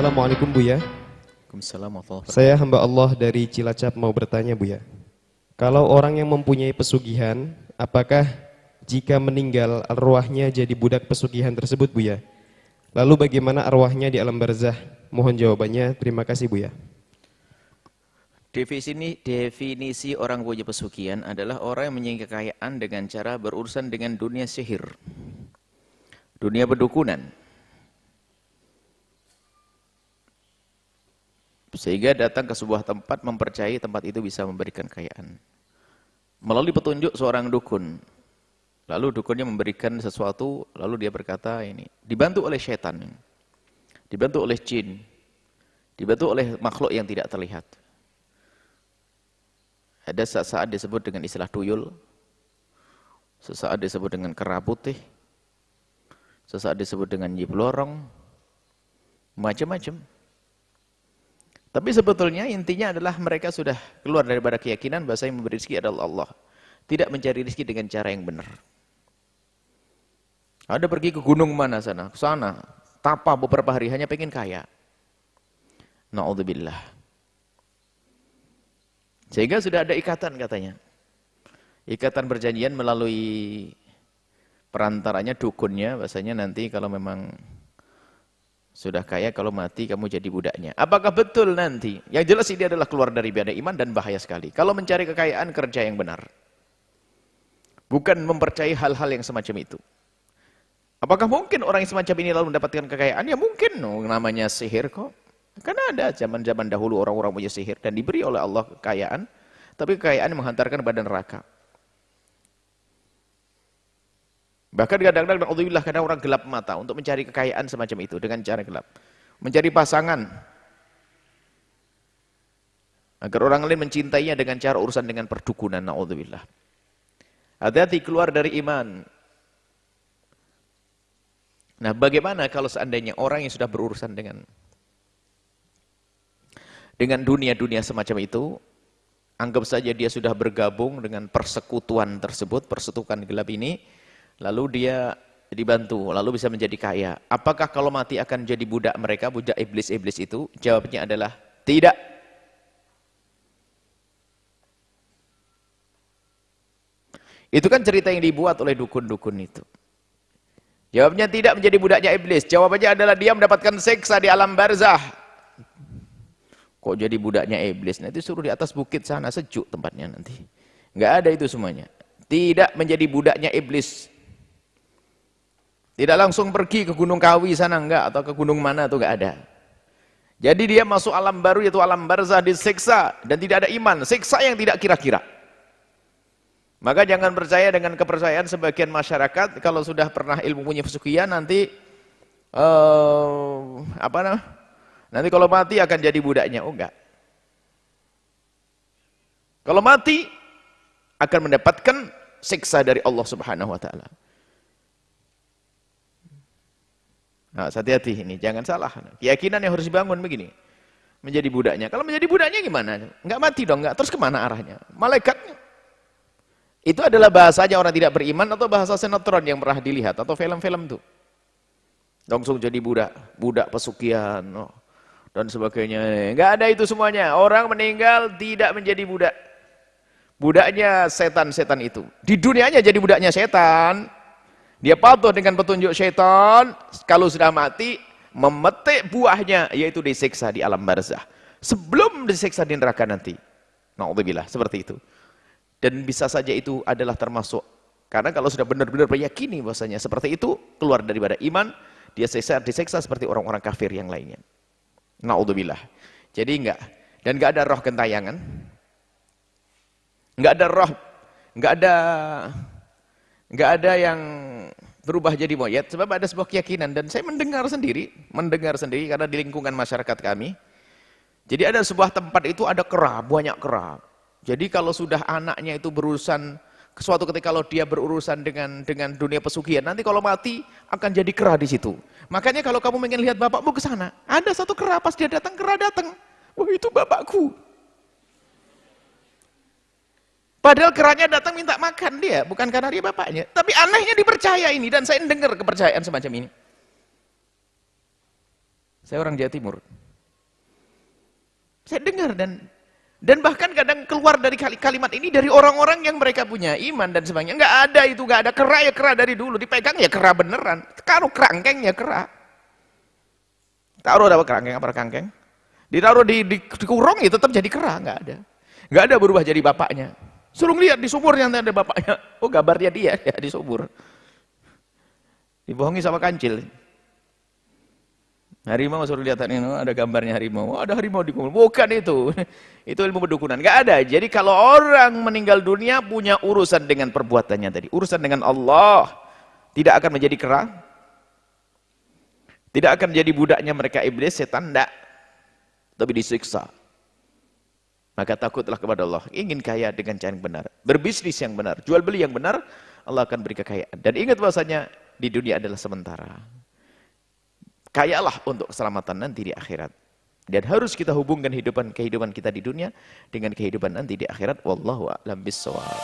Assalamualaikum Buya. Waalaikumsalam warahmatullahi wabarakatuh. Saya hamba Allah dari Cilacap mau bertanya Buya. Kalau orang yang mempunyai pesugihan, apakah jika meninggal arwahnya jadi budak pesugihan tersebut Buya? Lalu bagaimana arwahnya di alam barzah? Mohon jawabannya. Terima kasih Buya. Definisi orang punya pesugihan adalah orang yang mempunyai kekayaan dengan cara berurusan dengan dunia sihir, dunia pedukunan. Sehingga datang ke sebuah tempat mempercayai tempat itu bisa memberikan kekayaan. Melalui petunjuk seorang dukun. Lalu dukunnya memberikan sesuatu, lalu dia berkata ini, dibantu oleh setan, dibantu oleh jin, dibantu oleh makhluk yang tidak terlihat. Ada saat-saat disebut dengan istilah tuyul, sesaat disebut dengan kera putih, sesaat disebut dengan nyiblorong, macam-macam. Tapi sebetulnya intinya adalah mereka sudah keluar daripada keyakinan bahwa yang memberi rezeki adalah Allah. Tidak mencari rezeki dengan cara yang benar. Ada pergi ke gunung mana sana, ke sana, tapa beberapa hari hanya pengen kaya. Na'udzubillah. Sehingga sudah ada ikatan katanya. Ikatan perjanjian melalui perantaranya dukunnya, bahasanya nanti kalau memang sudah kaya, kalau mati kamu jadi budaknya. Apakah betul nanti? Yang jelas ini adalah keluar dari ibadah iman dan bahaya sekali. Kalau mencari kekayaan, kerja yang benar. Bukan mempercayai hal-hal yang semacam itu. Apakah mungkin orang yang semacam ini lalu mendapatkan kekayaan? Ya mungkin, namanya sihir kok. Karena ada zaman-zaman dahulu orang-orang punya sihir dan diberi oleh Allah kekayaan, tapi kekayaan menghantarkan kepada neraka. Bahkan kadang-kadang kadang orang gelap mata untuk mencari kekayaan semacam itu dengan cara gelap. Mencari pasangan agar orang lain mencintainya dengan cara urusan dengan perdukunan, naudzubillah. Hati-hati, keluar dari iman. Nah, bagaimana kalau seandainya orang yang sudah berurusan dengan dunia-dunia semacam itu, anggap saja dia sudah bergabung dengan persekutuan tersebut, persekutuan gelap ini, lalu dia dibantu, lalu bisa menjadi kaya. Apakah kalau mati akan jadi budak mereka, budak iblis-iblis itu? Jawabnya adalah tidak. Itu kan cerita yang dibuat oleh dukun-dukun itu. Jawabnya tidak menjadi budaknya iblis. Jawabannya adalah dia mendapatkan siksa di alam barzah. Kok jadi budaknya iblis? Nanti suruh di atas bukit sana, sejuk tempatnya nanti. Enggak ada itu semuanya. Tidak menjadi budaknya iblis. Tidak langsung pergi ke Gunung Kawi sana, enggak, atau ke gunung mana itu enggak ada. Jadi dia masuk alam baru, yaitu alam barzah, disiksa dan tidak ada iman, siksa yang tidak kira-kira. Maka jangan percaya dengan kepercayaan sebagian masyarakat kalau sudah pernah ilmu punya pesugihan nanti nanti kalau mati akan jadi budaknya. Oh enggak. Kalau mati akan mendapatkan siksa dari Allah Subhanahu wa taala. Nah, hati-hati ini, jangan salah. Keyakinan yang harus dibangun begini. Menjadi budaknya. Kalau menjadi budaknya gimana? Enggak mati dong, enggak. Terus kemana arahnya? Malaikatnya. Itu adalah bahasanya orang tidak beriman atau bahasa sinetron yang pernah dilihat atau film-film itu. Langsung jadi budak pesugihan dan sebagainya. Enggak ada itu semuanya. Orang meninggal tidak menjadi budak. Budaknya setan-setan itu. Di dunianya jadi budaknya setan. Dia patuh dengan petunjuk setan. Kalau sudah mati, memetik buahnya, yaitu disiksa di alam barzah. Sebelum disiksa di neraka nanti. Na'udzubillah, seperti itu. Dan bisa saja itu adalah termasuk. Karena kalau sudah benar-benar meyakini bahwasanya seperti itu, keluar daripada iman, dia disiksa seperti orang-orang kafir yang lainnya. Na'udzubillah. Jadi enggak. Dan enggak ada roh gentayangan. Enggak ada roh. Enggak ada yang berubah jadi monyet. Sebab ada sebuah keyakinan. Dan saya mendengar sendiri karena di lingkungan masyarakat kami. Jadi ada sebuah tempat itu ada kera, banyak kera. Jadi kalau sudah anaknya itu berurusan, suatu ketika kalau dia berurusan dengan dunia pesugihan, nanti kalau mati akan jadi kera di situ. Makanya kalau kamu ingin lihat bapakmu ke sana, ada satu kera, pas dia datang, kera datang. Wah, itu bapakku. Padahal keranya datang minta makan dia, bukan karena dia bapaknya. Tapi anehnya dipercaya ini, dan saya dengar kepercayaan semacam ini. Saya orang Jawa Timur. Saya dengar dan bahkan kadang keluar dari kalimat ini dari orang-orang yang mereka punya iman dan sebagainya. Enggak ada itu, enggak ada kera ya kera dari dulu. Dipegang ya kera beneran. Taruh kerangkeng ya kera. Taruh apa kerangkeng apa kerangkeng? Ditaruh di kurung ya tetap jadi kera, enggak ada. Enggak ada berubah jadi bapaknya. Suruh lihat di sumur yang ada bapaknya. Oh gambarnya dia ya di sumur. Dibohongi sama kancil. Harimau suruh lihat ini, ada gambarnya harimau. Oh, ada harimau di kubur. Bukan itu. Itu ilmu pedukunan. Enggak ada. Jadi kalau orang meninggal dunia punya urusan dengan perbuatannya tadi. Urusan dengan Allah. Tidak akan menjadi kera. Tidak akan menjadi budaknya mereka iblis, setan. Tidak. Tapi disiksa. Maka takutlah kepada Allah. Ingin kaya dengan cara yang benar. Berbisnis yang benar. Jual beli yang benar. Allah akan beri kekayaan. Dan ingat bahwasanya di dunia adalah sementara. Kayalah untuk keselamatan nanti di akhirat. Dan harus kita hubungkan kehidupan kita di dunia dengan kehidupan nanti di akhirat. Wallahu a'lam bishawab.